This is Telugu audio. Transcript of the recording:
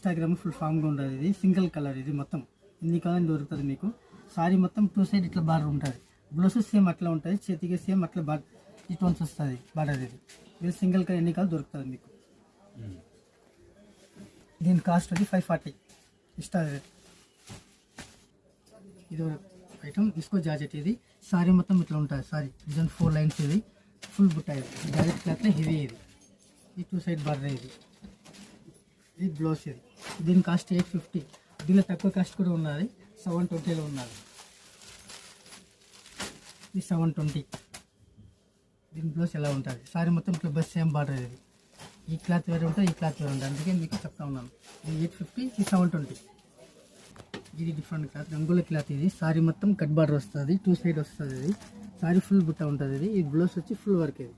ఇన్స్టాగ్రామ్ ఫుల్ ఫామ్గా ఉంటుంది. ఇది సింగిల్ కలర్, ఇది మొత్తం ఎన్ని కలర్ దొరుకుతుంది మీకు. సారీ మొత్తం 2 సైడ్ ఇట్లా బార్డర్ ఉంటుంది. బ్లౌజ్ సేమ్ అట్లా ఉంటుంది, చేతికి సేమ్ అట్లా ఈ టోన్స్ వస్తుంది బార్డర్. ఇది సింగిల్ కలర్ ఎన్ని కలర్ దొరుకుతుంది మీకు. దీని కాస్ట్ వచ్చి 540 స్టార్ రేట్. ఇది ఐటమ్ ఇస్కో జాకెట్. ఇది సారీ మొత్తం ఇట్లా ఉంటుంది. Sorry design 4 lines. ఇది ఫుల్ బుట్ట. ఇది జాకెట్ క్లాత్ హెవీ. ఇది 2 సైడ్ బార్డర్. ఇది బ్లౌజ్. దీని కాస్ట్ 850. దీనిలో తక్కువ కాస్ట్ కూడా ఉన్నది, 720లో ఉన్నది. ఇది 720. దీని బ్లౌజ్ ఎలా ఉంటుంది. సారీ మొత్తం ఇట్లా బస్ సేమ్ బార్డర్. ఇది ఈ క్లాత్ వేరే ఉంటుంది, ఈ క్లాత్ వేరే ఉంటుంది, అందుకే మీకు చెప్తా ఉన్నాను. ఇది 850, ఇది 720. ఇది డిఫరెంట్ క్లాత్, రంగుల క్లాత్. ఇది సారీ మొత్తం కట్ బార్డర్ వస్తుంది, 2 సైడ్ వస్తుంది. ఇది సారీ ఫుల్ బుట్ట ఉంటుంది. ఇది బ్లౌజ్ వచ్చి ఫుల్ వర్క్. ఇది